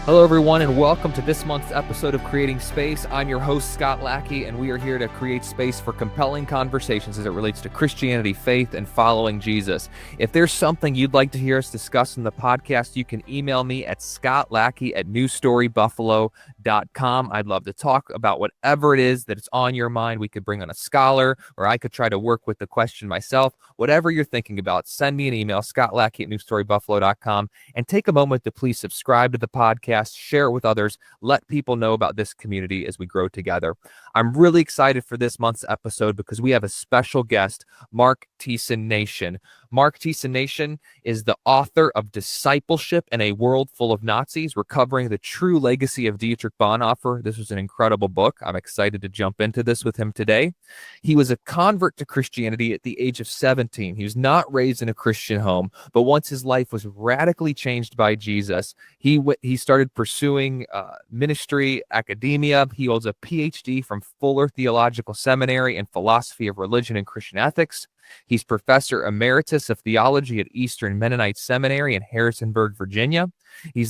Hello, everyone, and welcome to this month's episode of Creating Space. I'm your host, Scott Lackey, and we are here to create space for compelling conversations as it relates to Christianity, faith, and following Jesus. If there's something you'd like to hear us discuss in the podcast, you can email me at scottlackey@newstorybuffalo.com. I'd love to talk about whatever it is that is on your mind. We could bring on a scholar, or I could try to work with the question myself. Whatever you're thinking about, send me an email, scottlackey@newstorybuffalo.com, and take a moment to please subscribe to the podcast. Share it with others, let people know about this community as we grow together. I'm really excited for this month's episode because we have a special guest, Mark Thiessen Nation. Mark Thiessen Nation is the author of Discipleship in a World Full of Nazis, Recovering the True Legacy of Dietrich Bonhoeffer. This was an incredible book. I'm excited to jump into this with him today. He was a convert to Christianity at the age of 17. He was not raised in a Christian home, but once his life was radically changed by Jesus, he started pursuing ministry, academia. He holds a Ph.D. from Fuller Theological Seminary in philosophy of religion and Christian ethics. He's Professor Emeritus of Theology at Eastern Mennonite Seminary in Harrisonburg, Virginia. He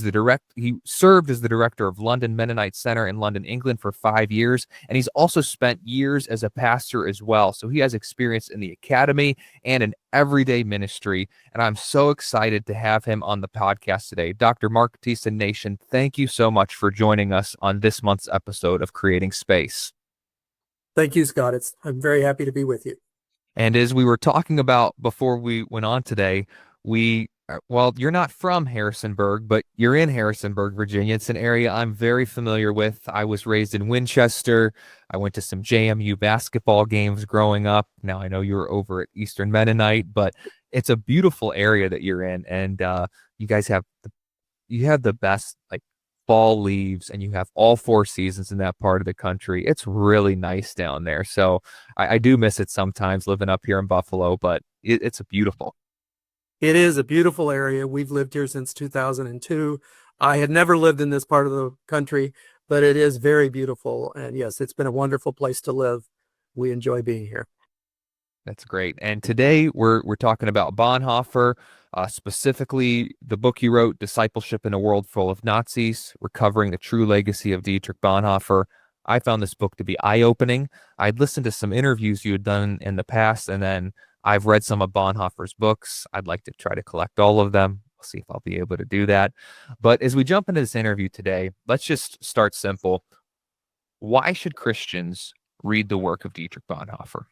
served as the director of London Mennonite Center in London, England for 5 years, and he's also spent years as a pastor as well. So he has experience in the academy and in everyday ministry, and I'm so excited to have him on the podcast today. Dr. Mark Thiessen Nation, thank you so much for joining us on this month's episode of Creating Space. Thank you, Scott. I'm very happy to be with you. And as we were talking about before we went on today, you're not from Harrisonburg, but you're in Harrisonburg, Virginia. It's an area I'm very familiar with. I was raised in Winchester. I went to some JMU basketball games growing up. Now I know you're over at Eastern Mennonite, but it's a beautiful area that you're in. And you guys have the best fall leaves, and you have all 4 seasons in that part of the country. It's really nice down there. So I do miss it sometimes living up here in Buffalo, but it's beautiful. It is a beautiful area. We've lived here since 2002. I had never lived in this part of the country, but it is very beautiful. And yes, it's been a wonderful place to live. We enjoy being here. That's great. And today we're talking about Bonhoeffer, specifically the book you wrote, Discipleship in a World Full of Nazis, Recovering the True Legacy of Dietrich Bonhoeffer. I found this book to be eye-opening. I'd listened to some interviews you had done in the past, and then I've read some of Bonhoeffer's books. I'd like to try to collect all of them. We'll see if I'll be able to do that. But as we jump into this interview today, let's just start simple. Why should Christians read the work of Dietrich Bonhoeffer?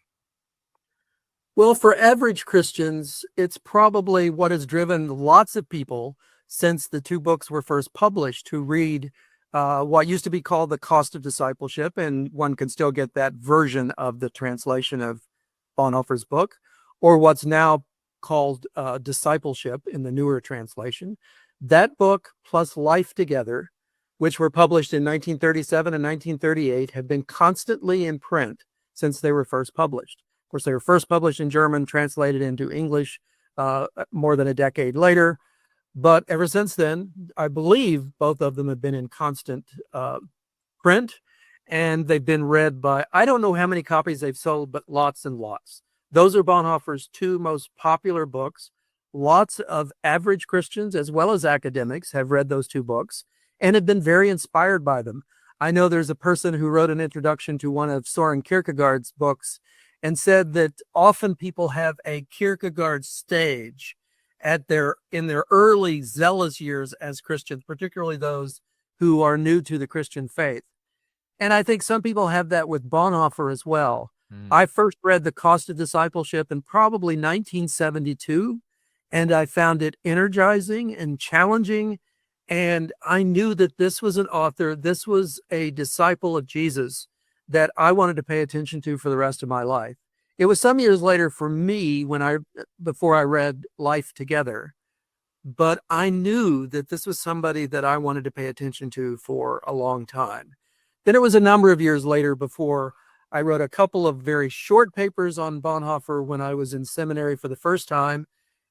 Well, for average Christians, it's probably what has driven lots of people since the 2 books were first published to read what used to be called The Cost of Discipleship, and one can still get that version of the translation of Bonhoeffer's book, or what's now called Discipleship in the newer translation. That book plus Life Together, which were published in 1937 and 1938, have been constantly in print since they were first published. Of course, they were first published in German, translated into English more than a decade later. But ever since then, I believe both of them have been in constant print, and they've been read by, I don't know how many copies they've sold, but lots and lots. Those are Bonhoeffer's 2 most popular books. Lots of average Christians, as well as academics, have read those 2 books and have been very inspired by them. I know there's a person who wrote an introduction to one of Soren Kierkegaard's books and said that often people have a Kierkegaard stage in their early zealous years as Christians, particularly those who are new to the Christian faith. And I think some people have that with Bonhoeffer as well. I first read The Cost of Discipleship in probably 1972, and I found it energizing and challenging. And I knew that this was an author, this was a disciple of Jesus that I wanted to pay attention to for the rest of my life. It was some years later for me before I read Life Together, but I knew that this was somebody that I wanted to pay attention to for a long time. Then it was a number of years later before I wrote a couple of very short papers on Bonhoeffer when I was in seminary for the first time,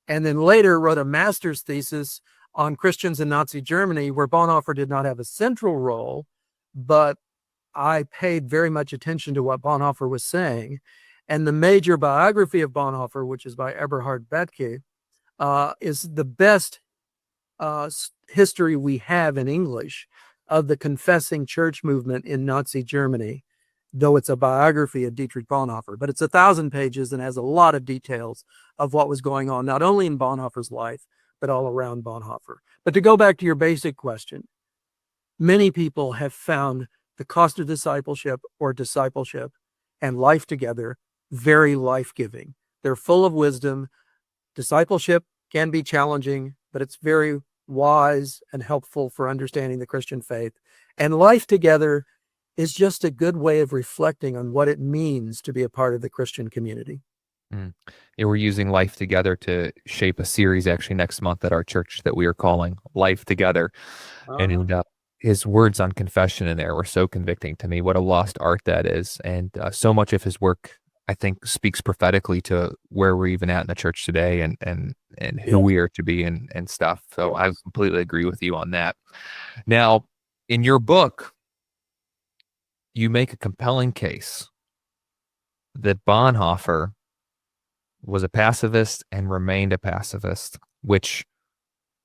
and then later wrote a master's thesis on Christians in Nazi Germany, where Bonhoeffer did not have a central role, but I paid very much attention to what Bonhoeffer was saying. And the major biography of Bonhoeffer, which is by Eberhard Bethke, is the best history we have in English of the confessing church movement in Nazi Germany, though it's a biography of Dietrich Bonhoeffer. But it's 1,000 pages and has a lot of details of what was going on, not only in Bonhoeffer's life, but all around Bonhoeffer. But to go back to your basic question, many people have found the cost of discipleship or discipleship and life together very life-giving. They're full of wisdom. Discipleship can be challenging, but it's very wise and helpful for understanding the Christian faith. And life together is just a good way of reflecting on what it means to be a part of the Christian community. Yeah, we're using Life Together to shape a series actually next month at our church that we are calling Life Together. And his words on confession in there were so convicting to me. What a lost art that is. And so much of his work, I think, speaks prophetically to where we're even at in the church today and who we are to be and stuff. So I completely agree with you on that. Now, in your book, you make a compelling case that Bonhoeffer was a pacifist and remained a pacifist, which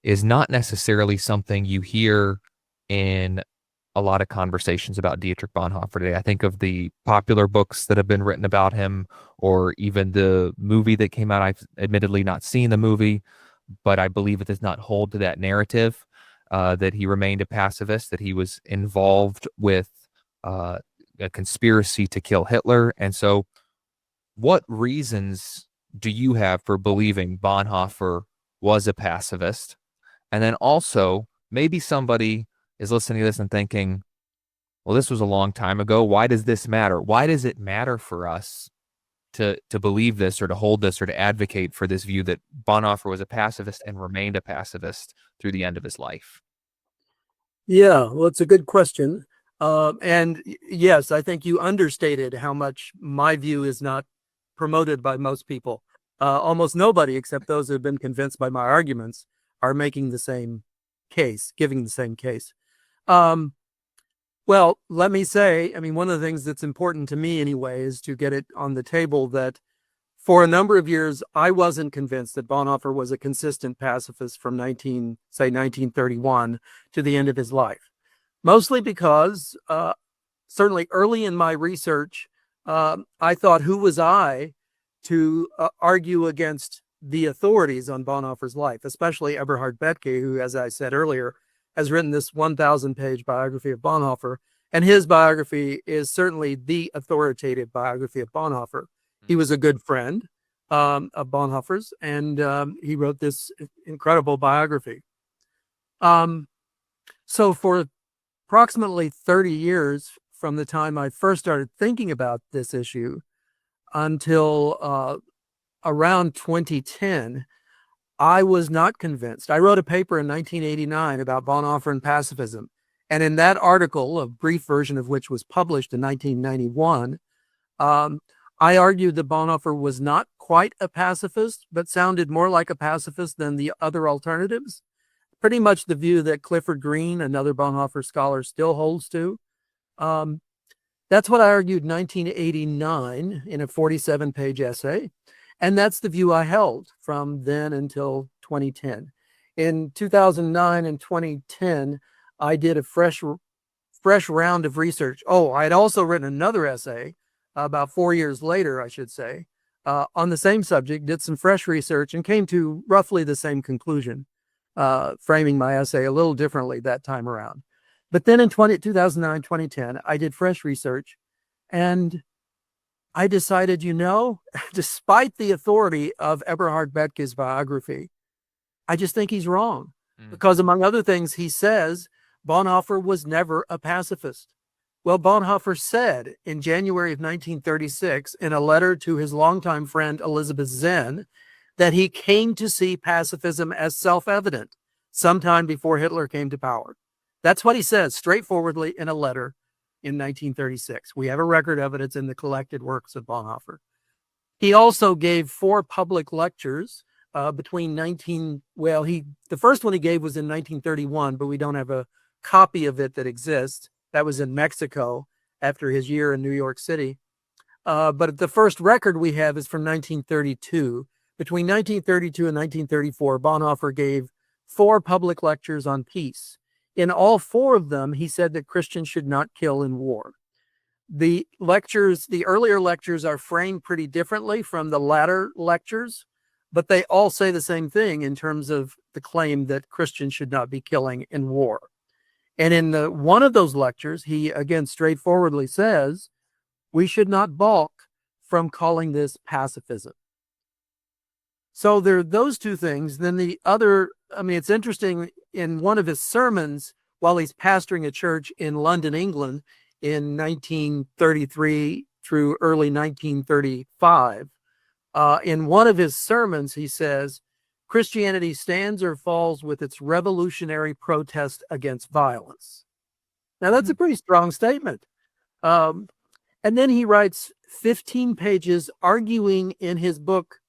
is not necessarily something you hear in a lot of conversations about Dietrich Bonhoeffer today. I think of the popular books that have been written about him, or even the movie that came out. I've admittedly not seen the movie, but I believe it does not hold to that narrative, that he remained a pacifist, that he was involved with a conspiracy to kill Hitler. And so what reasons do you have for believing Bonhoeffer was a pacifist? And then also, maybe somebody is listening to this and thinking, well, this was a long time ago. Why does this matter? Why does it matter for us to believe this or to hold this or to advocate for this view that Bonhoeffer was a pacifist and remained a pacifist through the end of his life? Yeah, well, it's a good question. And yes, I think you understated how much my view is not promoted by most people. Almost nobody, except those who have been convinced by my arguments, are making the same case, giving the same case. Well, let me say, I mean, one of the things that's important to me anyway is to get it on the table that for a number of years, I wasn't convinced that Bonhoeffer was a consistent pacifist from 1931 to the end of his life. Mostly because certainly early in my research, I thought, who was I to argue against the authorities on Bonhoeffer's life, especially Eberhard Bethge, who, as I said earlier, has written this 1,000-page biography of Bonhoeffer. And his biography is certainly the authoritative biography of Bonhoeffer. He was a good friend of Bonhoeffer's, and he wrote this incredible biography. So for approximately 30 years from the time I first started thinking about this issue until around 2010, I was not convinced. I wrote a paper in 1989 about Bonhoeffer and pacifism. And in that article, a brief version of which was published in 1991, I argued that Bonhoeffer was not quite a pacifist, but sounded more like a pacifist than the other alternatives. Pretty much the view that Clifford Green, another Bonhoeffer scholar, still holds to. That's what I argued in 1989 in a 47-page essay. And that's the view I held from then until 2010. In 2009 and 2010, I did a fresh round of research. Oh, I had also written another essay about 4 years later, I should say, on the same subject, did some fresh research and came to roughly the same conclusion, framing my essay a little differently that time around. But then in 2009, 2010, I did fresh research and I decided, despite the authority of Eberhard Bethge's biography, I just think he's wrong. Because among other things, he says Bonhoeffer was never a pacifist. Well, Bonhoeffer said in January of 1936 in a letter to his longtime friend Elizabeth Zenn that he came to see pacifism as self-evident sometime before Hitler came to power. That's what he says straightforwardly in a letter in 1936. We have a record of it. It's in the collected works of Bonhoeffer. He also gave 4 public lectures between the first one he gave was in 1931, but we don't have a copy of it that exists. That was in Mexico after his year in New York City. But the first record we have is from 1932. Between 1932 and 1934, Bonhoeffer gave 4 public lectures on peace. In all 4 of them, he said that Christians should not kill in war. The earlier lectures are framed pretty differently from the latter lectures, but they all say the same thing in terms of the claim that Christians should not be killing in war. And in one of those lectures, he again straightforwardly says, we should not balk from calling this pacifism. So there are those 2 things. Then the other, it's interesting, in one of his sermons while he's pastoring a church in London, England, in 1933 through early 1935, in one of his sermons, he says, Christianity stands or falls with its revolutionary protest against violence. Now, that's a pretty strong statement. And then he writes 15 pages arguing in his book,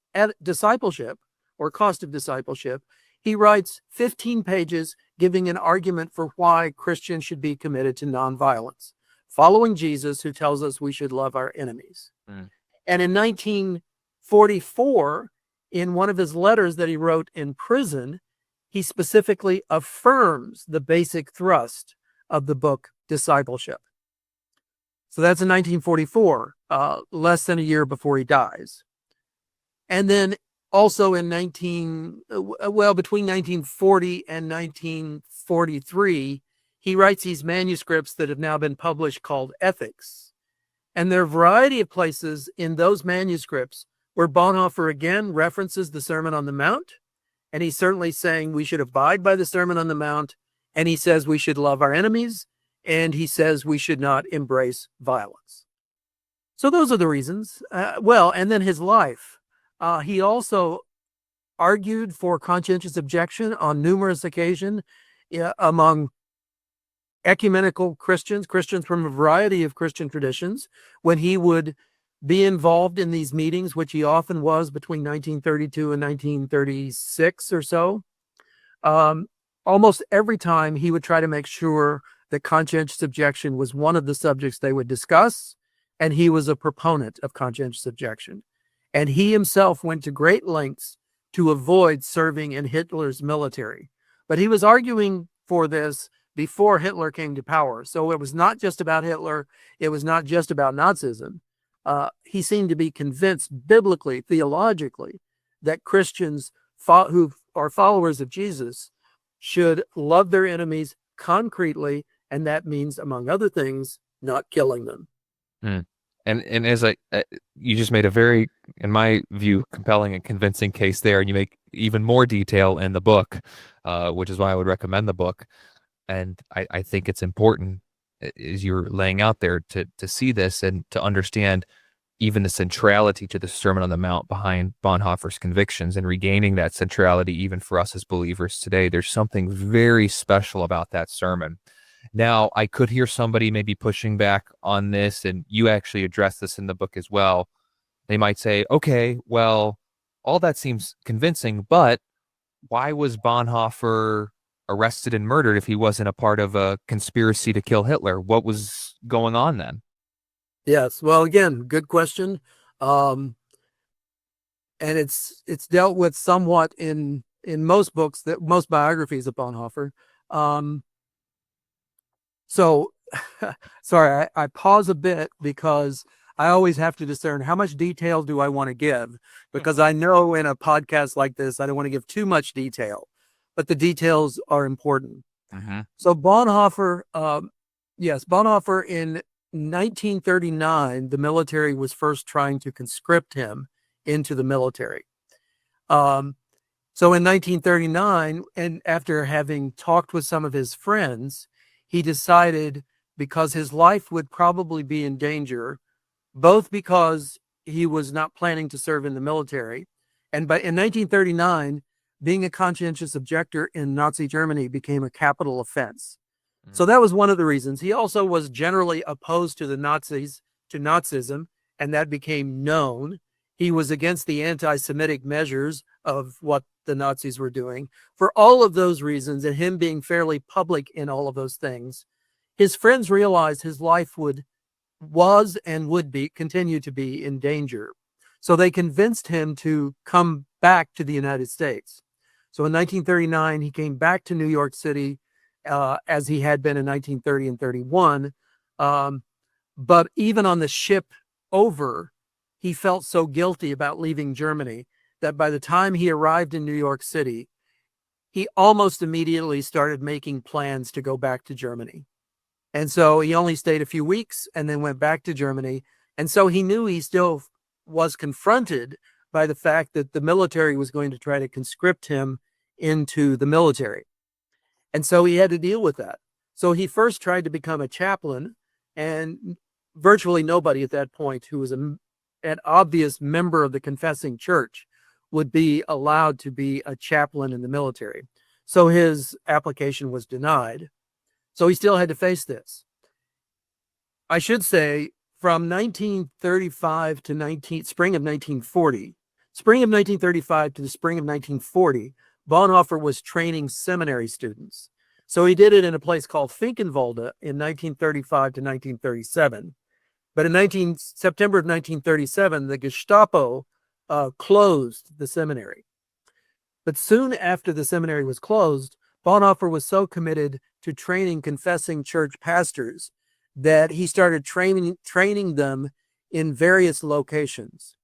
Discipleship, or Cost of Discipleship. He writes 15 pages giving an argument for why Christians should be committed to nonviolence, following Jesus, who tells us we should love our enemies. And in 1944, in one of his letters that he wrote in prison, he specifically affirms the basic thrust of the book Discipleship. So that's in 1944, less than a year before he dies. And then also in between 1940 and 1943, he writes these manuscripts that have now been published called Ethics. And there are a variety of places in those manuscripts where Bonhoeffer again references the Sermon on the Mount, and he's certainly saying we should abide by the Sermon on the Mount, and he says we should love our enemies, and he says we should not embrace violence. So those are the reasons. And then his life. He also argued for conscientious objection on numerous occasions among ecumenical Christians from a variety of Christian traditions, when he would be involved in these meetings, which he often was between 1932 and 1936 or so. Almost every time he would try to make sure that conscientious objection was one of the subjects they would discuss, and he was a proponent of conscientious objection. And he himself went to great lengths to avoid serving in Hitler's military. But he was arguing for this before Hitler came to power. So it was not just about Hitler. It was not just about Nazism. He seemed to be convinced biblically, theologically, that Christians who are followers of Jesus should love their enemies concretely, and that means, among other things, not killing them. And as you just made a very, in my view, compelling and convincing case there, and you make even more detail in the book, which is why I would recommend the book. And I think it's important, as you're laying out there, to see this and to understand even the centrality to the Sermon on the Mount behind Bonhoeffer's convictions, and regaining that centrality even for us as believers today. There's something very special about that sermon. Now, I could hear somebody maybe pushing back on this, and you actually address this in the book as well. They might say, okay, well, all that seems convincing, but why was Bonhoeffer arrested and murdered if he wasn't a part of a conspiracy to kill Hitler? What was going on then? Yes, well, again, good question. And it's dealt with somewhat in most books, most biographies of Bonhoeffer. So, sorry, I pause a bit because I always have to discern how much detail do I want to give, because I know in a podcast like this, I don't want to give too much detail, but the details are important. So Bonhoeffer, Bonhoeffer in 1939, the military was first trying to conscript him into the military. So in 1939, and after having talked with some of his friends, he decided, because his life would probably be in danger, both because he was not planning to serve in the military, and in 1939, being a conscientious objector in Nazi Germany became a capital offense. So that was one of the reasons. He also was generally opposed to the Nazis, to Nazism, and that became known. He was against the anti-Semitic measures of what the Nazis were doing. For all of those reasons, and him being fairly public in all of those things, his friends realized his life would continue to be in danger. So they convinced him to come back to the United States. So in 1939, he came back to New York City as he had been in 1930 and 31. But even on the ship over, he felt so guilty about leaving Germany that by the time he arrived in New York City, he almost immediately started making plans to go back to Germany. And so he only stayed a few weeks and then went back to Germany. And so he knew he still was confronted by the fact that the military was going to try to conscript him into the military. And so he had to deal with that. So he first tried to become a chaplain, and virtually nobody at that point who was an obvious member of the confessing church would be allowed to be a chaplain in the military. So his application was denied. So he still had to face this. I should say from 1935 to spring of 1940, spring of 1935 to the spring of 1940, Bonhoeffer was training seminary students. So he did it in a place called Finkenwalde in 1935 to 1937. But in September of 1937, the Gestapo closed the seminary. But soon after the seminary was closed, Bonhoeffer was so committed to training confessing church pastors that he started training them in various locations.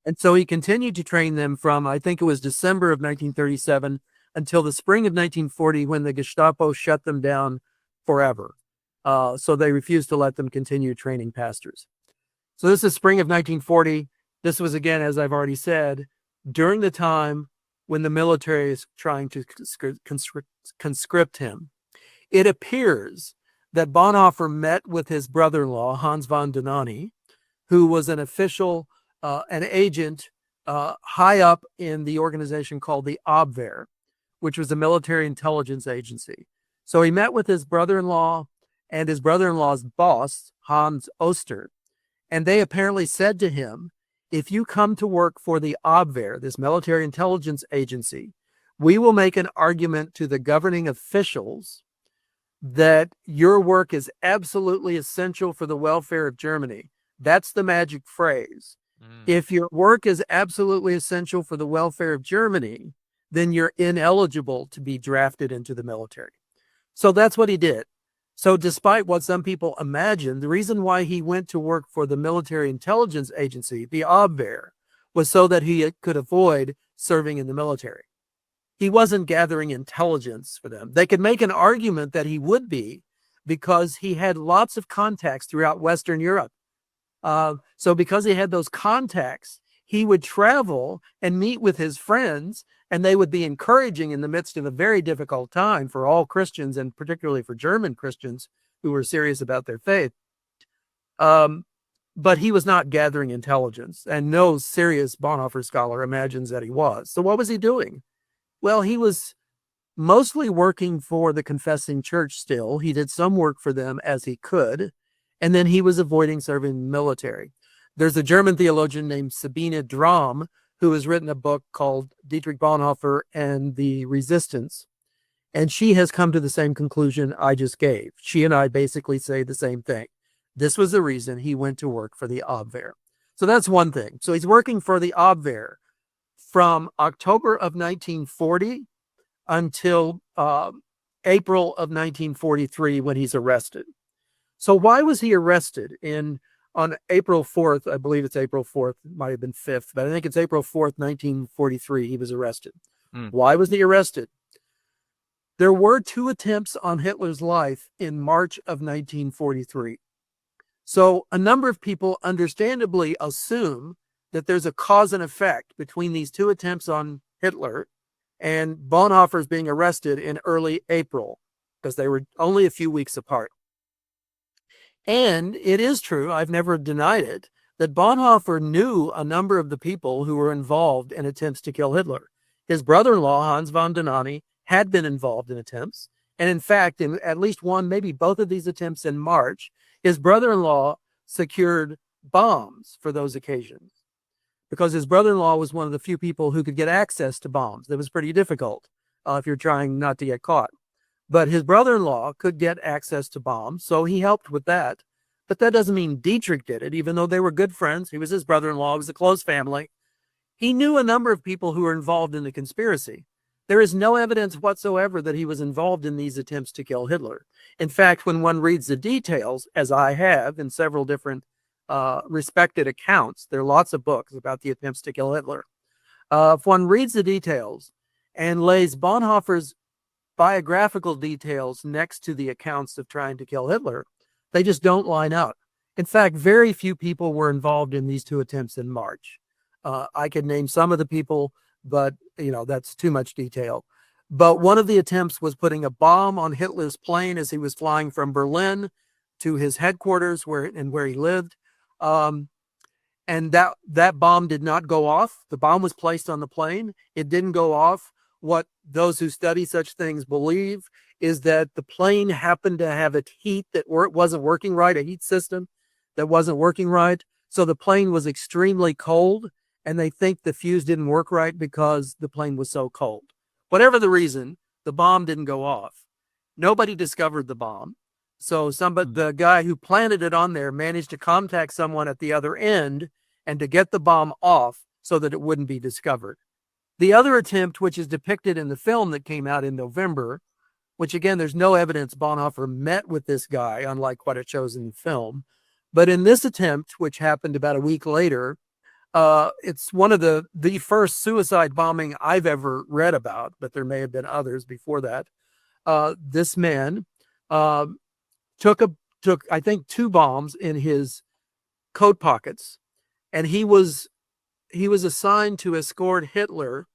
And so he continued to train them from, I think it was December of 1937 until the spring of 1940, when the Gestapo shut them down forever. So they refused to let them continue training pastors. So this is spring of 1940. This was, again, as I've already said, during the time when the military is trying to conscript him. It appears that Bonhoeffer met with his brother-in-law, Hans von Dohnanyi, who was an official, an agent high up in the organization called the Abwehr, which was a military intelligence agency. So he met with his brother-in-law and his brother-in-law's boss, Hans Oster, and they apparently said to him, if you come to work for the Abwehr, this military intelligence agency, we will make an argument to the governing officials that your work is absolutely essential for the welfare of Germany. That's the magic phrase. If your work is absolutely essential for the welfare of Germany, then you're ineligible to be drafted into the military. So that's what he did. So despite what some people imagine, the reason why he went to work for the military intelligence agency, the Abwehr, was so that he could avoid serving in the military. He wasn't gathering intelligence for them. They could make an argument that he would be, because he had lots of contacts throughout Western Europe. So because he had those contacts, he would travel and meet with his friends, and they would be encouraging in the midst of a very difficult time for all Christians, and particularly for German Christians who were serious about their faith. But he was not gathering intelligence, and no serious Bonhoeffer scholar imagines that he was. So what was he doing? Well, he was mostly working for the confessing church still. He did some work for them as he could, and then he was avoiding serving in the military. There's a German theologian named Sabine Drahm who has written a book called Dietrich Bonhoeffer and the Resistance, and she has come to the same conclusion I just gave. She and I basically say the same thing. This was the reason he went to work for the Abwehr. So that's one thing. So he's working for the Abwehr from October of 1940 until April of 1943, when he's arrested. So why was he arrested on April 4th? I believe it's April 4th. It might have been 5th, but I think it's April 4th, 1943. He was arrested. Why was he arrested? There were 2 attempts on Hitler's life in March of 1943. So a number of people understandably assume that there's a cause and effect between these 2 attempts on Hitler and Bonhoeffer's being arrested in early April, because they were only a few weeks apart. And it is true, I've never denied it, that Bonhoeffer knew a number of the people who were involved in attempts to kill Hitler. His brother-in-law, Hans von Dohnanyi, had been involved in attempts. And in fact, in at least one, maybe both of these attempts in March, his brother-in-law secured bombs for those occasions, because his brother-in-law was one of the few people who could get access to bombs. That was pretty difficult if you're trying not to get caught. But his brother-in-law could get access to bombs, so he helped with that. But that doesn't mean Dietrich did it, even though they were good friends. He was his brother-in-law. It was a close family. He knew a number of people who were involved in the conspiracy. There is no evidence whatsoever that he was involved in these attempts to kill Hitler. In fact, when one reads the details, as I have in several different respected accounts, there are lots of books about the attempts to kill Hitler. If one reads the details and lays Bonhoeffer's biographical details next to the accounts of trying to kill Hitler, they just don't line up. In fact, very few people were involved in these two attempts in March. I could name some of the people, but that's too much detail. But one of the attempts was putting a bomb on Hitler's plane as he was flying from Berlin to his headquarters where he lived. And that bomb did not go off. The bomb was placed on the plane. It didn't go off. What those who study such things believe is that the plane happened to have a heat that wasn't working right, a heat system that wasn't working right. So the plane was extremely cold, and they think the fuse didn't work right because the plane was so cold. Whatever the reason, the bomb didn't go off. Nobody discovered the bomb. So the guy who planted it on there managed to contact someone at the other end and to get the bomb off so that it wouldn't be discovered. The other attempt, which is depicted in the film that came out in November, which again, there's no evidence Bonhoeffer met with this guy, unlike what it shows in the film. But in this attempt, which happened about a week later, it's one of the first suicide bombing I've ever read about, but there may have been others before that. This man took I think 2 bombs in his coat pockets, and he was assigned to escort Hitler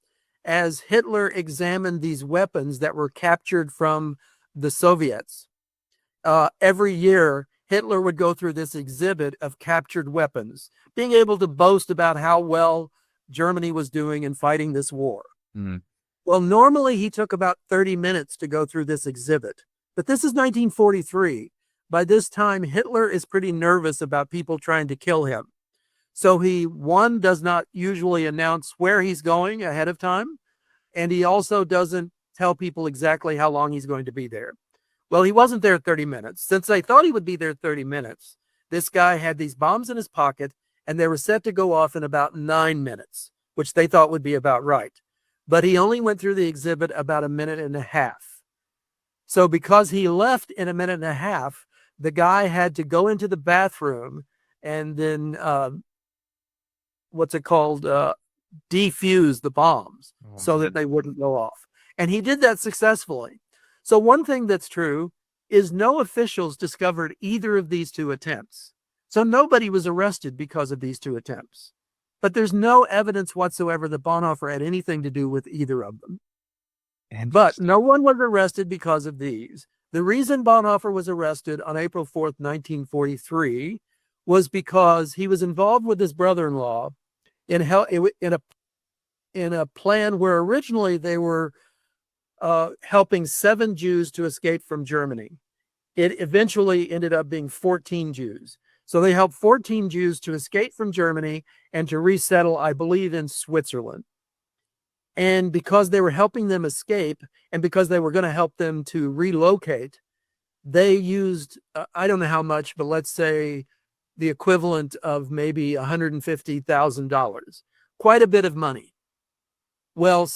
as Hitler examined these weapons that were captured from the Soviets. Every year, Hitler would go through this exhibit of captured weapons, being able to boast about how well Germany was doing in fighting this war. Mm. Well, normally he took about 30 minutes to go through this exhibit, but this is 1943. By this time, Hitler is pretty nervous about people trying to kill him. So he, one, does not usually announce where he's going ahead of time, and he also doesn't tell people exactly how long he's going to be there. Well, he wasn't there 30 minutes. Since they thought he would be there 30 minutes, this guy had these bombs in his pocket, and they were set to go off in about 9 minutes, which they thought would be about right. But he only went through the exhibit about 1.5 minutes. So because he left in 1.5 minutes, the guy had to go into the bathroom and then, defuse the bombs so that they wouldn't go off. And he did that successfully. So one thing that's true is no officials discovered either of these 2 attempts. So nobody was arrested because of these 2 attempts. But there's no evidence whatsoever that Bonhoeffer had anything to do with either of them. But no one was arrested because of these. The reason Bonhoeffer was arrested on April 4th, 1943 was because he was involved with his brother-in-law in a plan where originally they were helping 7 Jews to escape from Germany. It eventually ended up being 14 Jews. So they helped 14 Jews to escape from Germany and to resettle, I believe, in Switzerland. And because they were helping them escape, and because they were going to help them to relocate, they used, I don't know how much, but let's say the equivalent of maybe $150,000, quite a bit of money. Well,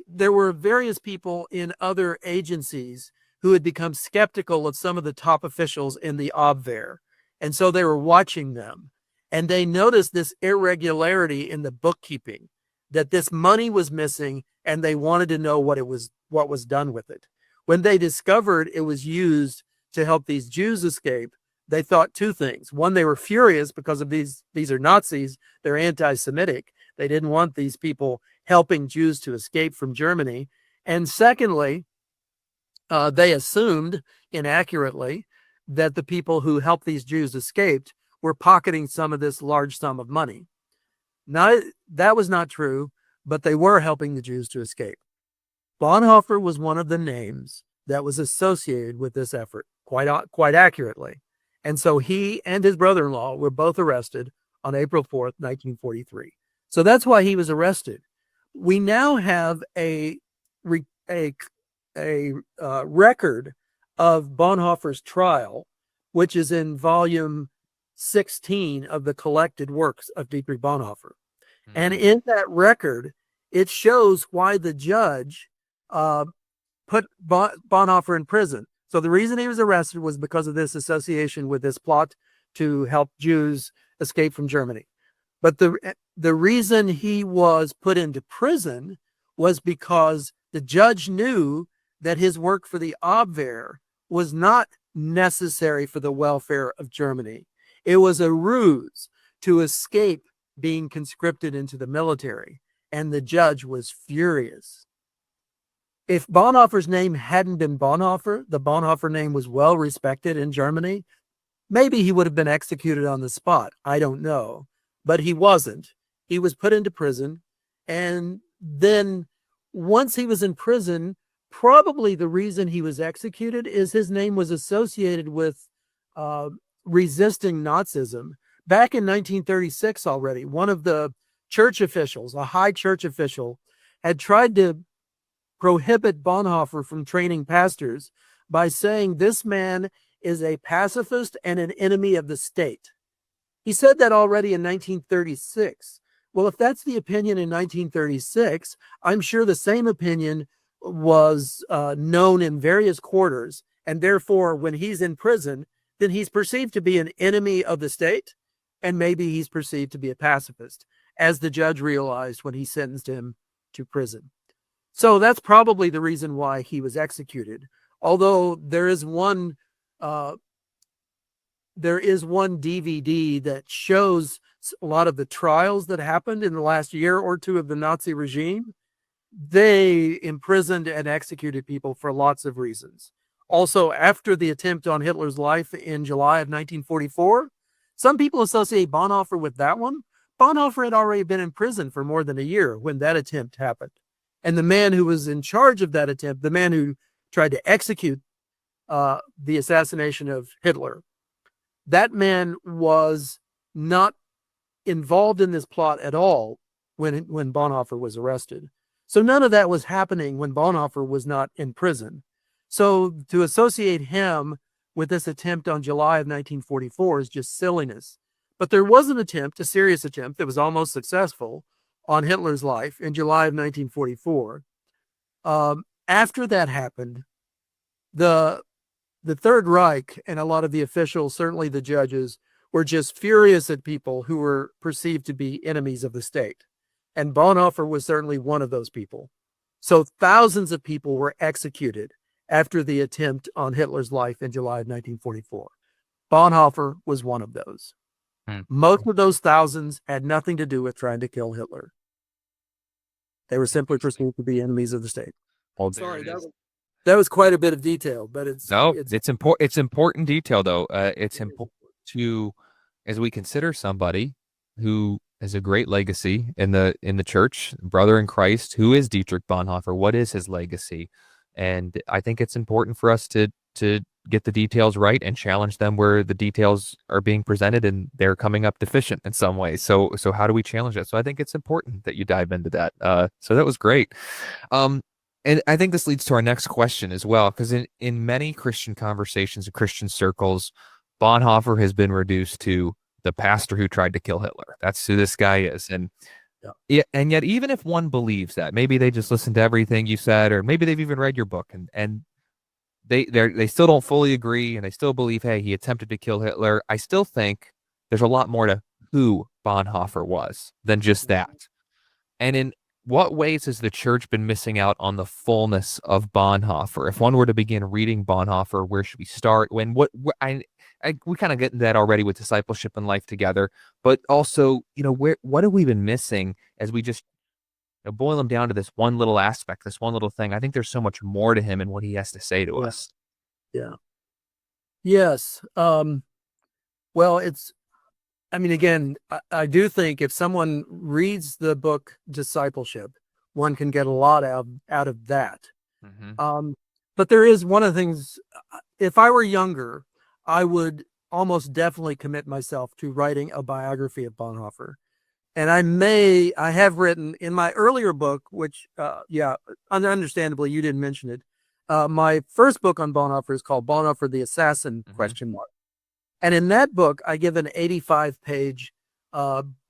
there were various people in other agencies who had become skeptical of some of the top officials in the Abwehr. And so they were watching them, and they noticed this irregularity in the bookkeeping, that this money was missing, and they wanted to know what was done with it. When they discovered it was used to help these Jews escape, they thought 2 things. One, they were furious because of these are Nazis, they're anti-Semitic. They didn't want these people helping Jews to escape from Germany. And secondly, they assumed inaccurately that the people who helped these Jews escape were pocketing some of this large sum of money. Now, that was not true, but they were helping the Jews to escape. Bonhoeffer was one of the names that was associated with this effort, quite accurately. And so he and his brother-in-law were both arrested on April 4th, 1943. So that's why he was arrested. We now have a record of Bonhoeffer's trial, which is in volume 16 of the collected works of Dietrich Bonhoeffer. And in that record, it shows why the judge put Bonhoeffer in prison. So the reason he was arrested was because of this association with this plot to help Jews escape from Germany. But the reason he was put into prison was because the judge knew that his work for the Abwehr was not necessary for the welfare of Germany. It was a ruse to escape being conscripted into the military, and the judge was furious. If Bonhoeffer's name hadn't been Bonhoeffer, the Bonhoeffer name was well respected in Germany, maybe he would have been executed on the spot. I don't know. But he wasn't. He was put into prison. And then once he was in prison, probably the reason he was executed is his name was associated with resisting Nazism. Back in 1936 already, one of the church officials, a high church official, had tried to prohibit Bonhoeffer from training pastors by saying this man is a pacifist and an enemy of the state. He said that already in 1936. Well, if that's the opinion in 1936, I'm sure the same opinion was known in various quarters, and therefore when he's in prison, then he's perceived to be an enemy of the state, and maybe he's perceived to be a pacifist, as the judge realized when he sentenced him to prison. So that's probably the reason why he was executed. Although there is one DVD that shows a lot of the trials that happened in the last year or two of the Nazi regime. They imprisoned and executed people for lots of reasons. Also, after the attempt on Hitler's life in July of 1944, some people associate Bonhoeffer with that one. Bonhoeffer had already been in prison for more than a year when that attempt happened. And the man who was in charge of that attempt, the man who tried to execute the assassination of Hitler, that man was not involved in this plot at all when Bonhoeffer was arrested. So none of that was happening when Bonhoeffer was not in prison. So to associate him with this attempt on July of 1944 is just silliness. But there was an attempt, a serious attempt that was almost successful on Hitler's life in July of 1944. After that happened, the Third Reich and a lot of the officials, certainly the judges, were just furious at people who were perceived to be enemies of the state. And Bonhoeffer was certainly one of those people. So thousands of people were executed after the attempt on Hitler's life in July of 1944. Bonhoeffer was one of those. Most of those thousands had nothing to do with trying to kill Hitler. They were simply perceived to be enemies of the state. Well, sorry, that was quite a bit of detail, but it's important. It's important detail, though. It's important to, as we consider somebody who has a great legacy in the church, brother in Christ, who is Dietrich Bonhoeffer. What is his legacy? And I think it's important for us to get the details right and challenge them where the details are being presented and they're coming up deficient in some way. So how do we challenge that? So I think it's important that you dive into that. So that was great. And I think this leads to our next question as well, because in many Christian conversations and Christian circles, Bonhoeffer has been reduced to the pastor who tried to kill Hitler. That's who this guy is. And and yet, even if one believes that, maybe they just listened to everything you said, or maybe they've even read your book, and they still don't fully agree, and they still believe, hey, he attempted to kill Hitler. I still think there's a lot more to who Bonhoeffer was than just that. And in what ways has the church been missing out on the fullness of Bonhoeffer? If one were to begin reading Bonhoeffer, where should we start? We kind of get into that already with Discipleship and Life Together, but also, what have we been missing as we just boil him down to this one little aspect, this one little thing? I think there's so much more to him and what he has to say to us. Yeah. Yes. Well, again, I do think if someone reads the book Discipleship, one can get a lot out of that. Mm-hmm. But there is one of the things, if I were younger, I would almost definitely commit myself to writing a biography of Bonhoeffer. And I have written in my earlier book, which, understandably, you didn't mention it. My first book on Bonhoeffer is called Bonhoeffer the Assassin, ? And in that book, I give an 85-page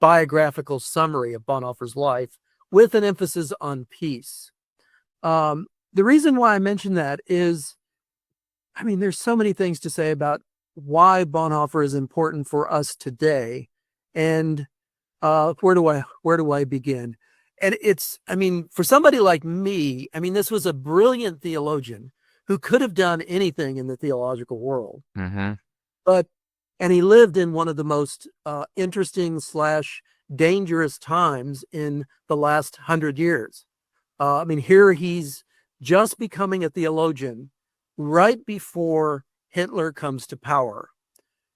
biographical summary of Bonhoeffer's life with an emphasis on peace. the reason why I mention that is, I mean, there's so many things to say about why Bonhoeffer is important for us today. And where do I begin? And it's, I mean, for somebody like me, I mean, this was a brilliant theologian who could have done anything in the theological world. Mm-hmm. But, and he lived in one of the most interesting / dangerous times in the last 100 years. I mean, here he's just becoming a theologian right before Hitler comes to power.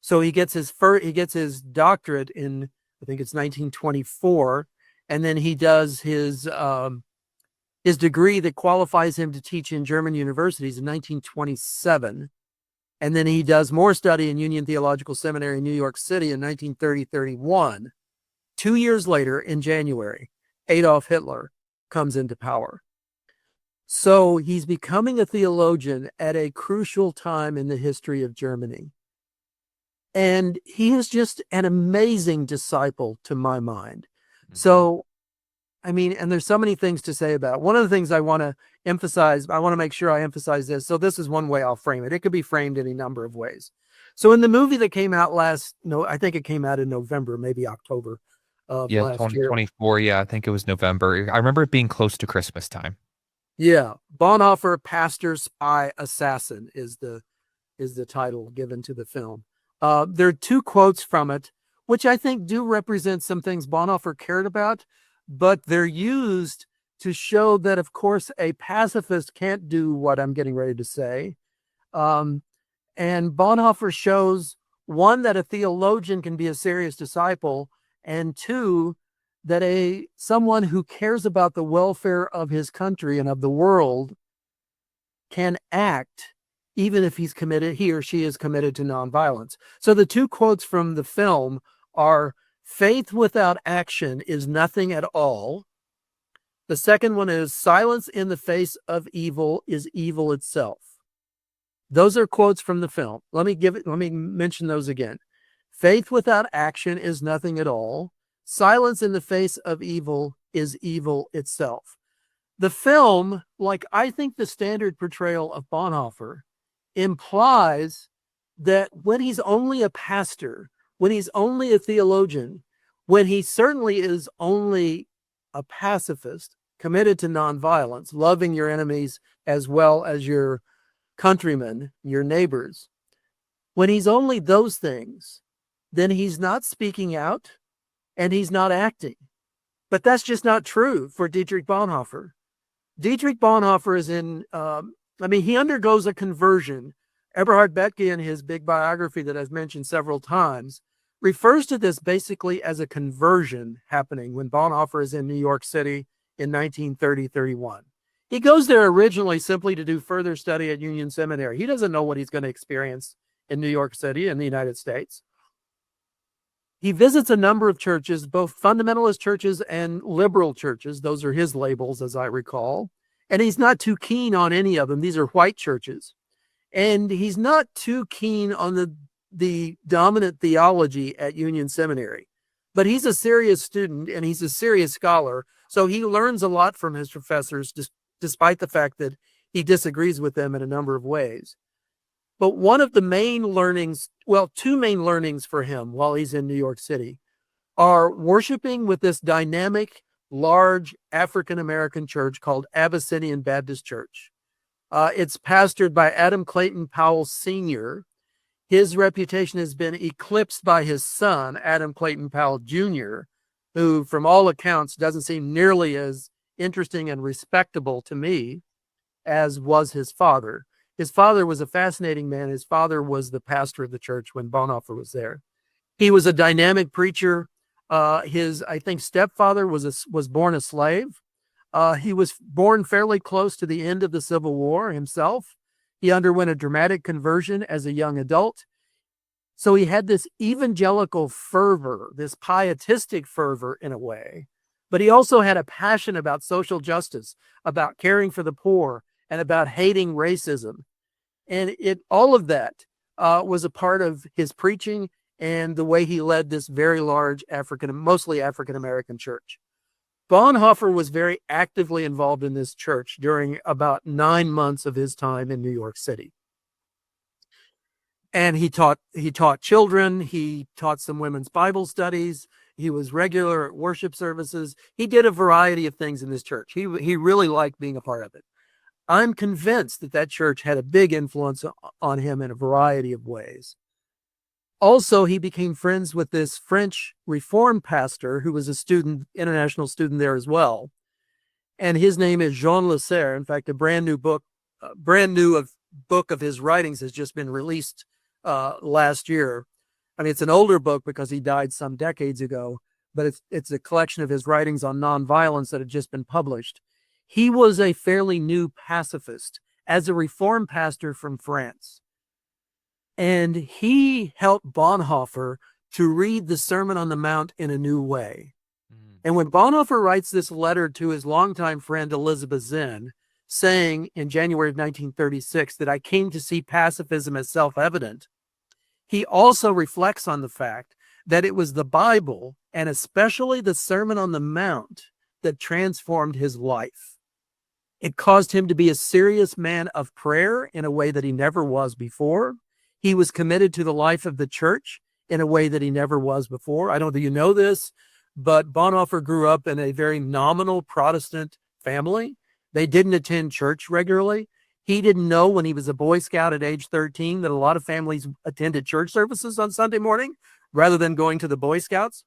So he gets his doctorate in, I think it's 1924, and then he does his degree that qualifies him to teach in German universities in 1927. And then he does more study in Union Theological Seminary in New York City in 1930-31. 2 years later, in January, Adolf Hitler comes into power. So he's becoming a theologian at a crucial time in the history of Germany. And he is just an amazing disciple to my mind. Mm-hmm. So, I mean, and there's so many things to say about it. One of the things I want to emphasize, I want to make sure I emphasize this. So this is one way I'll frame it. It could be framed any number of ways. So in the movie that came out I think it came out in November, maybe October of last year. 2024. Yeah, I think it was November. I remember it being close to Christmas time. Yeah. Bonhoeffer, Pastor, Spy, Assassin is the title given to the film. There are 2 quotes from it, which I think do represent some things Bonhoeffer cared about, but they're used to show that, of course, a pacifist can't do what I'm getting ready to say. And Bonhoeffer shows, 1, that a theologian can be a serious disciple, and 2, that someone who cares about the welfare of his country and of the world can act even if he or she is committed to nonviolence. So the 2 quotes from the film are, "Faith without action is nothing at all." The second one is, "Silence in the face of evil is evil itself." Those are quotes from the film. Let me mention those again. Faith without action is nothing at all. Silence in the face of evil is evil itself. The film, like I think the standard portrayal of Bonhoeffer, implies that when he's only a pastor, when he's only a theologian, when he certainly is only a pacifist, committed to nonviolence, loving your enemies as well as your countrymen, your neighbors, when he's only those things, then he's not speaking out and he's not acting. But that's just not true for Dietrich Bonhoeffer. Dietrich Bonhoeffer is he undergoes a conversion. Eberhard Bethge, in his big biography that I've mentioned several times, refers to this basically as a conversion happening when Bonhoeffer is in New York City in 1930-31. He goes there originally simply to do further study at Union Seminary. He doesn't know what he's going to experience in New York City in the United States. He visits a number of churches, both fundamentalist churches and liberal churches. Those are his labels, as I recall. And he's not too keen on any of them. These are white churches. And he's not too keen on the dominant theology at Union Seminary. But he's a serious student and he's a serious scholar. So he learns a lot from his professors, despite the fact that he disagrees with them in a number of ways. But one of the main learnings, 2 main learnings for him while he's in New York City, are worshiping with this dynamic, large African-American church called Abyssinian Baptist Church. It's pastored by Adam Clayton Powell Sr. His reputation has been eclipsed by his son, Adam Clayton Powell Jr., who, from all accounts, doesn't seem nearly as interesting and respectable to me as was his father. His father was a fascinating man. His father was the pastor of the church when Bonhoeffer was there. He was a dynamic preacher. His, I think, stepfather was born a slave. He was born fairly close to the end of the Civil War himself. He underwent a dramatic conversion as a young adult. So he had this evangelical fervor, this pietistic fervor in a way, but he also had a passion about social justice, about caring for the poor, and about hating racism. And all of that was a part of his preaching and the way he led this very large mostly African-American church. Bonhoeffer was very actively involved in this church during about 9 months of his time in New York City. And he taught children, he taught some women's Bible studies, he was regular at worship services. He did a variety of things in this church. He really liked being a part of it. I'm convinced that that church had a big influence on him in a variety of ways. Also, he became friends with this French Reformed pastor who was a student, international student there as well. And his name is Jean Lasserre. In fact, a brand new book of his writings has just been released last year. I mean, it's an older book because he died some decades ago, but it's a collection of his writings on nonviolence that had just been published. He was a fairly new pacifist as a Reformed pastor from France. And he helped Bonhoeffer to read the Sermon on the Mount in a new way. And when Bonhoeffer writes this letter to his longtime friend Elizabeth Zinn, saying in January of 1936 that I came to see pacifism as self-evident, he also reflects on the fact that it was the Bible, and especially the Sermon on the Mount, that transformed his life. It caused him to be a serious man of prayer in a way that he never was before. He was committed to the life of the church in a way that he never was before. I don't know if you know this, but Bonhoeffer grew up in a very nominal Protestant family. They didn't attend church regularly. He didn't know when he was a Boy Scout at age 13 that a lot of families attended church services on Sunday morning rather than going to the Boy Scouts.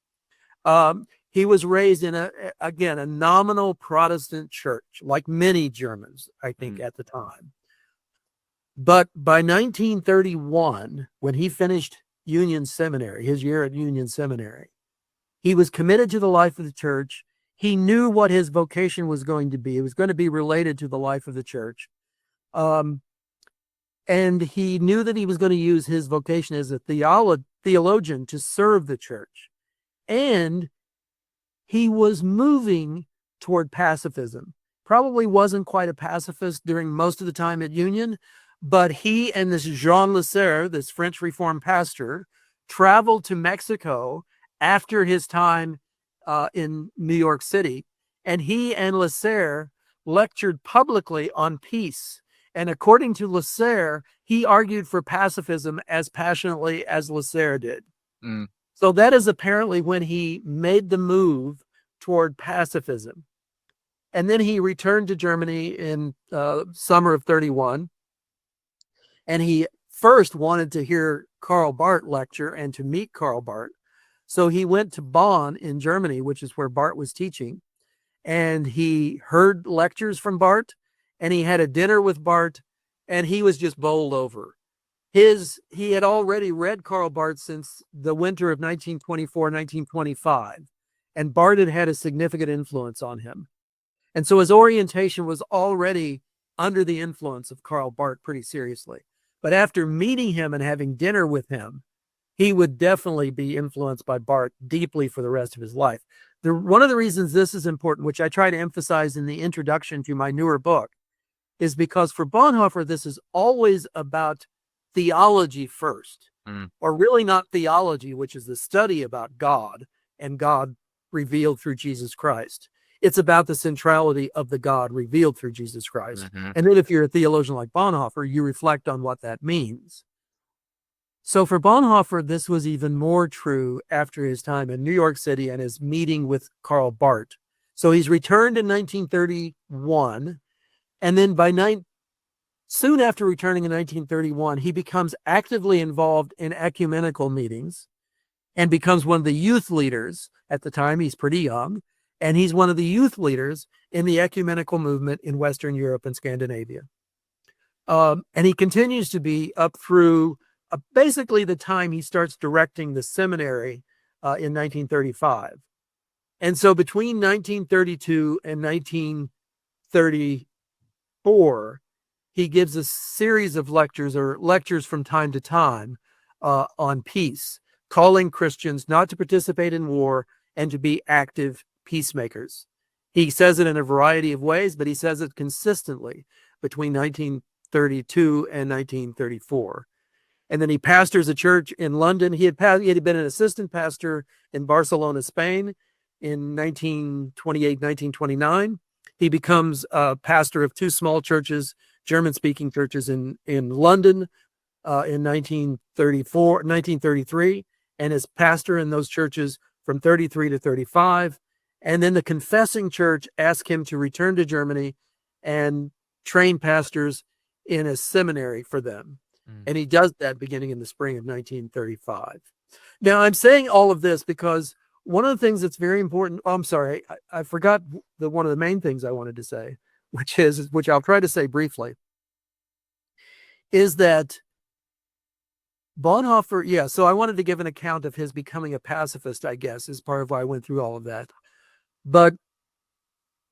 He was raised in a nominal Protestant church, like many Germans, I think, at the time. But by 1931, when he finished Union Seminary, his year at Union Seminary, he was committed to the life of the church. He knew what his vocation was going to be. It was going to be related to the life of the church. And he knew that he was going to use his vocation as a theologian to serve the church. And he was moving toward pacifism. Probably wasn't quite a pacifist during most of the time at Union, but he and this Jean Lasserre, this French Reformed pastor, traveled to Mexico after his time in New York City, and he and Lasserre lectured publicly on peace. And according to Lasserre, he argued for pacifism as passionately as Lasserre did. So that is apparently when he made the move toward pacifism. And then he returned to Germany in summer of 31. And he first wanted to hear Karl Barth lecture and to meet Karl Barth. So he went to Bonn in Germany, which is where Barth was teaching. And he heard lectures from Barth, and he had a dinner with Barth, and he was just bowled over. He had already read Karl Barth since the winter of 1924, 1925, and Barth had had a significant influence on him. And so his orientation was already under the influence of Karl Barth pretty seriously. But after meeting him and having dinner with him, he would definitely be influenced by Barth deeply for the rest of his life. One of the reasons this is important, which I try to emphasize in the introduction to my newer book, is because for Bonhoeffer, this is always about theology first, or really not theology, which is the study about God and God revealed through Jesus Christ. It's about the centrality of the God revealed through Jesus Christ. And then if you're a theologian like Bonhoeffer, you reflect on what that means. So for Bonhoeffer, this was even more true after his time in New York City and his meeting with Karl Barth. So he's returned in 1931, and then soon after returning in 1931, he becomes actively involved in ecumenical meetings and becomes one of the youth leaders. At the time, he's pretty young, and he's one of the youth leaders in the ecumenical movement in Western Europe and Scandinavia. And he continues to be up through basically the time he starts directing the seminary in 1935. And so between 1932 and 1934, he gives a series of lectures from time to time on peace, calling Christians not to participate in war and to be active peacemakers. He says it in a variety of ways, but he says it consistently between 1932 and 1934. And then he pastors a church in London. He had been an assistant pastor in Barcelona, Spain, in 1928, 1929. He becomes a pastor of two small churches, German-speaking churches in London in 1933, and is pastor in those churches from 33 to 35. And then the confessing church asked him to return to Germany and train pastors in a seminary for them. And he does that beginning in the spring of 1935. Now, I'm saying all of this because one of the things that's very important, I'm sorry, I forgot one of the main things I wanted to say, which I'll try to say briefly, is that Bonhoeffer, so I wanted to give an account of his becoming a pacifist, I guess, is part of why I went through all of that. But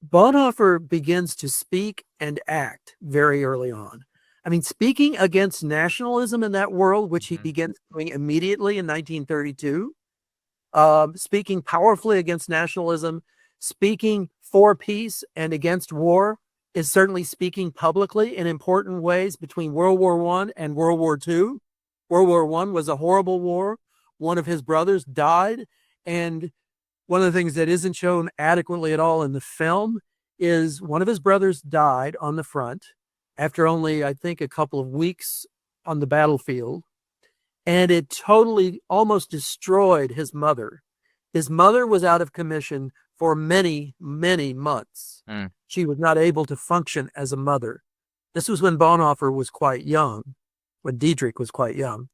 Bonhoeffer begins to speak and act very early on. I mean, speaking against nationalism in that world, which he begins doing immediately in 1932, speaking powerfully against nationalism, speaking for peace and against war, is certainly speaking publicly in important ways between World War I and World War II. World War I was a horrible war. One of his brothers died. And one of the things that isn't shown adequately at all in the film is one of his brothers died on the front after only, I think, a couple of weeks on the battlefield. And it totally almost destroyed his mother. His mother was out of commission for many, many months. She was not able to function as a mother. This was when Bonhoeffer was quite young, when Dietrich was quite young.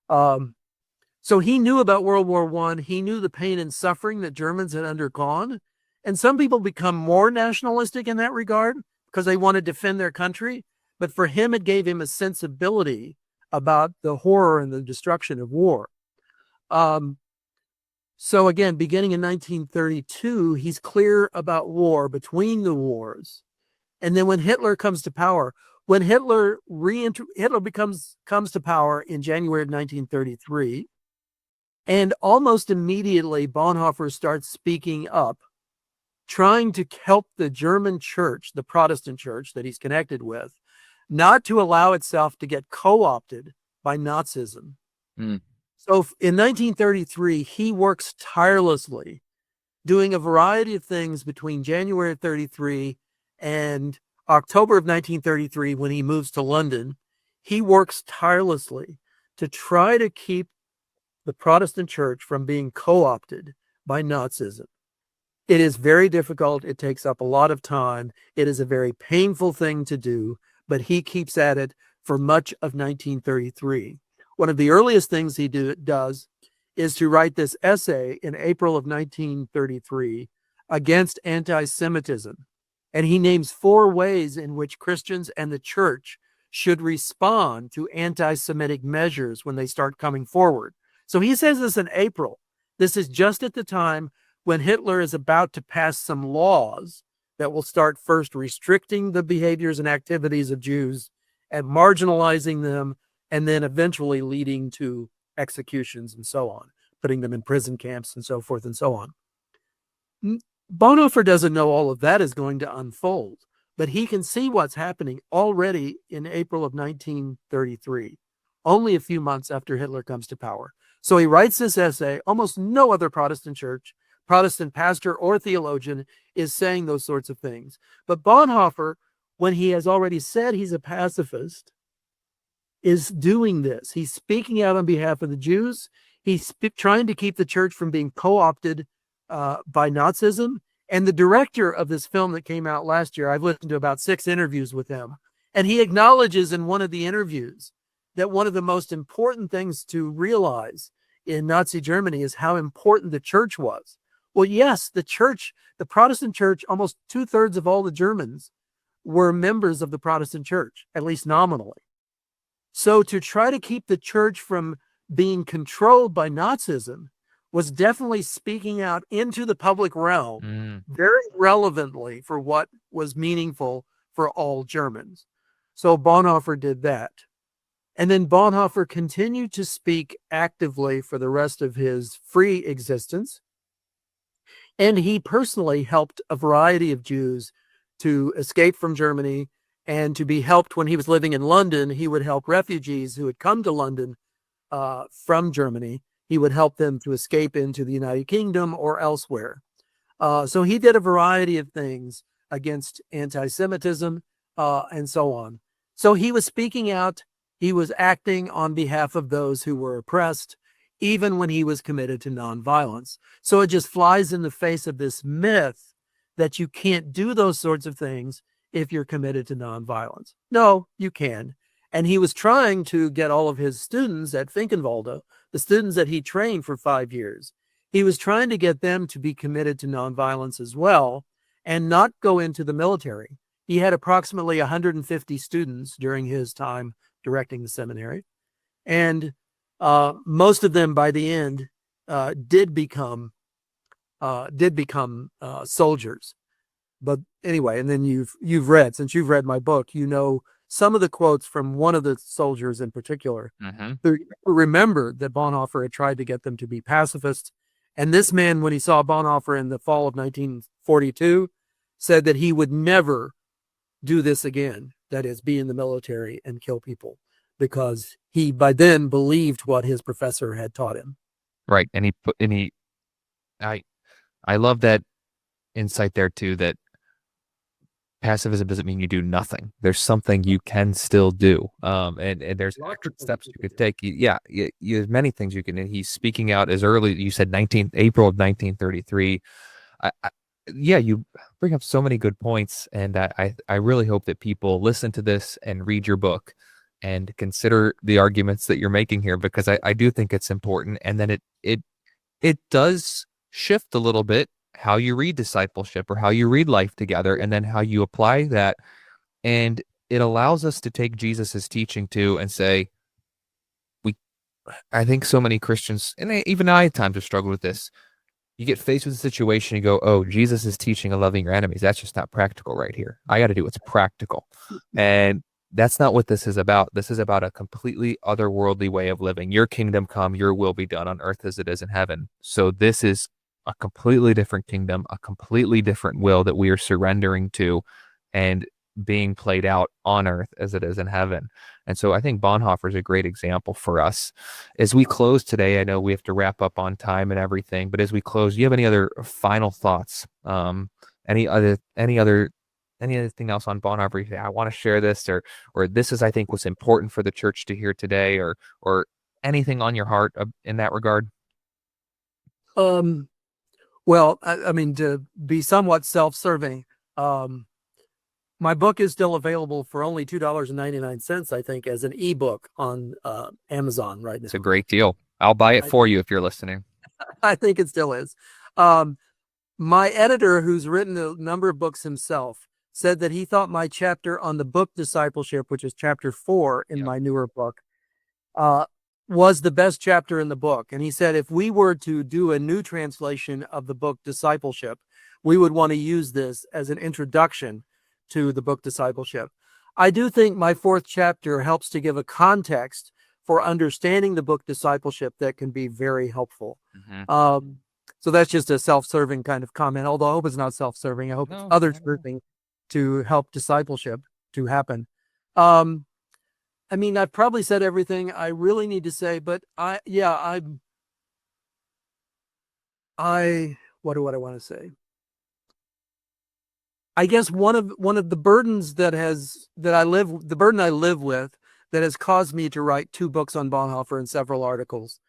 So he knew about World War I. He knew the pain and suffering that Germans had undergone. And some people become more nationalistic in that regard because they want to defend their country. But for him, it gave him a sensibility about the horror and the destruction of war. So again, beginning in 1932, he's clear about war between the wars. And then when Hitler comes to power, when Hitler comes to power in January of 1933, and almost immediately Bonhoeffer starts speaking up, trying to help the German church, the Protestant church that he's connected with, not to allow itself to get co-opted by Nazism. So in 1933, he works tirelessly, doing a variety of things between January of 33 and October of 1933, when he moves to London. He works tirelessly to try to keep the Protestant church from being co-opted by Nazism. It is very difficult. It takes up a lot of time. It is a very painful thing to do, but he keeps at it for much of 1933. One of the earliest things he does is to write this essay in April of 1933 against anti-Semitism. And he names 4 ways in which Christians and the church should respond to anti-Semitic measures when they start coming forward. So he says this in April. This is just at the time when Hitler is about to pass some laws that will start first restricting the behaviors and activities of Jews and marginalizing them, and then eventually leading to executions and so on, putting them in prison camps and so forth and so on. Bonhoeffer doesn't know all of that is going to unfold, but he can see what's happening already in April of 1933, only a few months after Hitler comes to power. So he writes this essay. Almost no other Protestant church, Protestant pastor or theologian is saying those sorts of things. But Bonhoeffer, when he has already said he's a pacifist, is doing this. He's speaking out on behalf of the Jews. He's trying to keep the church from being co-opted by Nazism. And the director of this film that came out last year, I've listened to about 6 interviews with him, and he acknowledges in one of the interviews that one of the most important things to realize in Nazi Germany is how important the church was. Well, yes, the church, the Protestant church, almost 2/3 of all the Germans were members of the Protestant church, at least nominally. So to try to keep the church from being controlled by Nazism was definitely speaking out into the public realm very relevantly for what was meaningful for all Germans. So Bonhoeffer did that. And then Bonhoeffer continued to speak actively for the rest of his free existence. And he personally helped a variety of Jews to escape from Germany and to be helped when he was living in London. He would help refugees who had come to London from Germany. He would help them to escape into the United Kingdom or elsewhere. So he did a variety of things against anti-Semitism and so on. So he was speaking out. He was acting on behalf of those who were oppressed, even when he was committed to nonviolence. So it just flies in the face of this myth that you can't do those sorts of things if you're committed to nonviolence. No, you can. And he was trying to get all of his students at Finkenwalde, the students that he trained for 5 years, he was trying to get them to be committed to nonviolence as well and not go into the military. He had approximately 150 students during his time directing the seminary. And most of them by the end did become soldiers. But anyway, and then you've read, since you've read my book, you know some of the quotes from one of the soldiers in particular, who remembered that Bonhoeffer had tried to get them to be pacifists. And this man, when he saw Bonhoeffer in the fall of 1942, said that he would never do this again, that is, be in the military and kill people, because he by then believed what his professor had taught him. Right. I love that insight there too, that pacifism doesn't mean you do nothing. There's something you can still do. And there's steps you could take. There's many things you can, and he's speaking out as early, you said April of 1933. You bring up so many good points, and I really hope that people listen to this and read your book and consider the arguments that you're making here, because I do think it's important. And then it does shift a little bit how you read discipleship or how you read life together, and then how you apply that. And it allows us to take Jesus's teaching too and say, I think so many Christians, and even I at times have struggled with this. You get faced with a situation, you go, oh, Jesus is teaching of loving your enemies. That's just not practical right here. I got to do what's practical. And that's not what this is about. This is about a completely otherworldly way of living. Your kingdom come, your will be done on earth as it is in heaven. So this is a completely different kingdom, a completely different will that we are surrendering to and being played out on earth as it is in heaven. And so I think Bonhoeffer is a great example for us. As we close today, I know we have to wrap up on time and everything, but as we close, do you have any other final thoughts? Anything else on Bonhoeffer? You say, I want to share this, or this is, I think, what's important for the church to hear today, or anything on your heart in that regard? Well, I mean, to be somewhat self-serving, my book is still available for only $2.99, I think, as an ebook on Amazon right now. It's a great deal. I'll buy it for you if you're listening. I think it still is. My editor, who's written a number of books himself, said that he thought my chapter on the book Discipleship, which is chapter 4 in my newer book, was the best chapter in the book. And he said if we were to do a new translation of the book Discipleship, we would want to use this as an introduction to the book Discipleship. I do think my 4th chapter helps to give a context for understanding the book Discipleship that can be very helpful. So that's just a self-serving kind of comment, although I hope it's not self-serving. I hope it's other-serving to help discipleship to happen. I mean, I've probably said everything I really need to say, but what do I want to say? I guess one of the burdens the burden I live with that has caused me to write 2 books on Bonhoeffer and several articles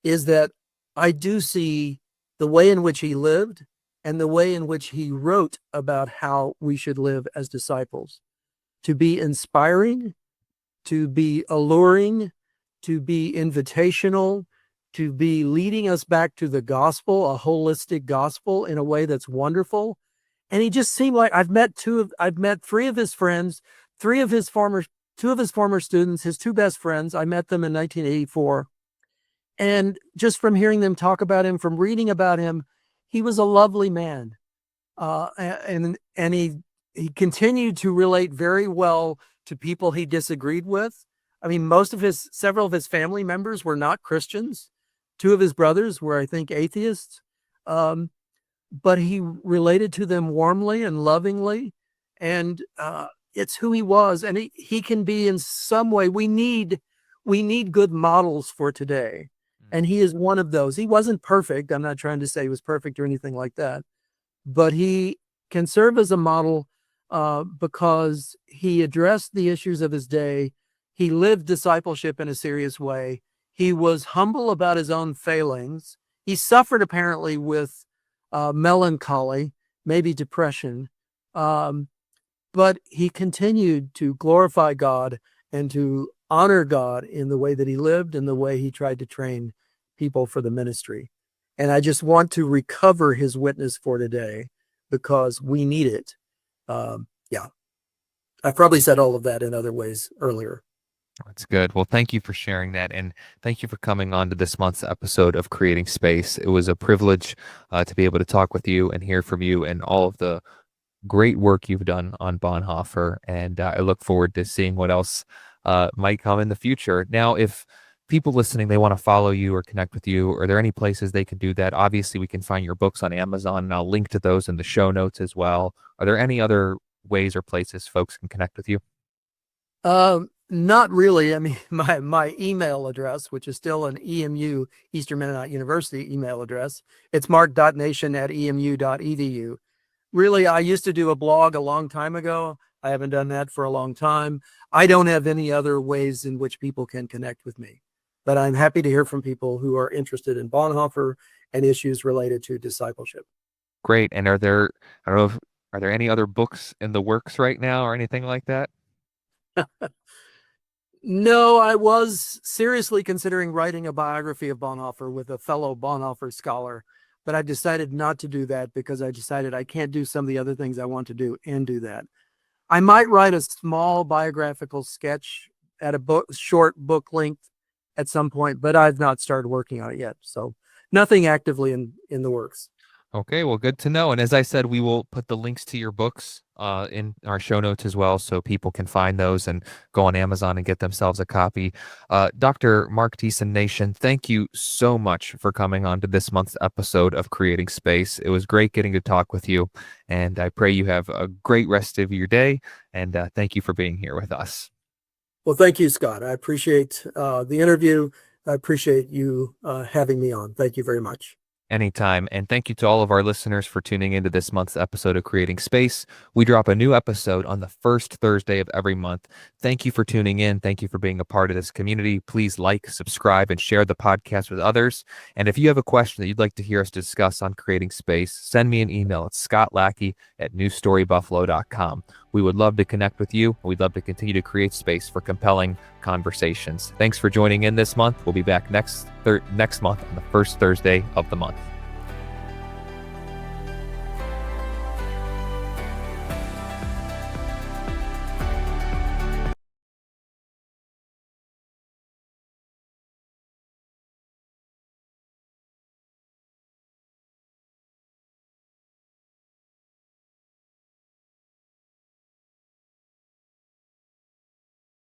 is that I do see the way in which he lived and the way in which he wrote about how we should live as disciples to be inspiring, to be alluring, to be invitational, to be leading us back to the gospel, a holistic gospel in a way that's wonderful. And he just seemed like I've met 3 of his friends, 2 of his former students, his 2 best friends. I met them in 1984. And just from hearing them talk about him, from reading about him, he was a lovely man. And he continued to relate very well to people he disagreed with. I mean, several of his family members were not Christians. 2 of his brothers were, I think, atheists. But he related to them warmly and lovingly. And it's who he was. And he can be in some way, we need good models for today. And he is one of those. He wasn't perfect. I'm not trying to say he was perfect or anything like that. but he can serve as a model because he addressed the issues of his day. He lived discipleship in a serious way. He was humble about his own failings. He suffered apparently with melancholy, maybe depression, but he continued to glorify God and to honor God in the way that he lived and the way he tried to train people for the ministry. And I just want to recover his witness for today because we need it. Yeah, I probably said all of that in other ways earlier. That's good. Well, thank you for sharing that. And thank you for coming on to this month's episode of Creating Space. It was a privilege to be able to talk with you and hear from you and all of the great work you've done on Bonhoeffer. And I look forward to seeing what else might come in the future. Now, if people listening, they want to follow you or connect with you, are there any places they can do that? Obviously, we can find your books on Amazon, and I'll link to those in the show notes as well. Are there any other ways or places folks can connect with you? Not really. I mean, my email address, which is still an EMU, Eastern Mennonite University email address, it's mark.nation@emu.edu. Really, I used to do a blog a long time ago. I haven't done that for a long time. I don't have any other ways in which people can connect with me, but I'm happy to hear from people who are interested in Bonhoeffer and issues related to discipleship. Great. And are there, I don't know, are there any other books in the works right now or anything like that? No, I was seriously considering writing a biography of Bonhoeffer with a fellow Bonhoeffer scholar, but I decided not to do that because I decided I can't do some of the other things I want to do and do that. I might write a small biographical sketch at a short book length at some point, but I've not started working on it yet. So nothing actively in the works. Okay, well, good to know. And as I said, we will put the links to your books in our show notes as well, so people can find those and go on Amazon and get themselves a copy. Dr. Mark Thiessen Nation, thank you so much for coming on to this month's episode of Creating Space. It was great getting to talk with you, and I pray you have a great rest of your day, and thank you for being here with us. Well, thank you, Scott. I appreciate the interview. I appreciate you having me on. Thank you very much. Anytime. And thank you to all of our listeners for tuning into this month's episode of Creating Space. We drop a new episode on the first Thursday of every month. Thank you for tuning in. Thank you for being a part of this community. Please like, subscribe, and share the podcast with others. And if you have a question that you'd like to hear us discuss on Creating Space, send me an email at scottlackey@newstorybuffalo.com. We would love to connect with you. We'd love to continue to create space for compelling conversations. Thanks for joining in this month. We'll be back next month on the first Thursday of the month.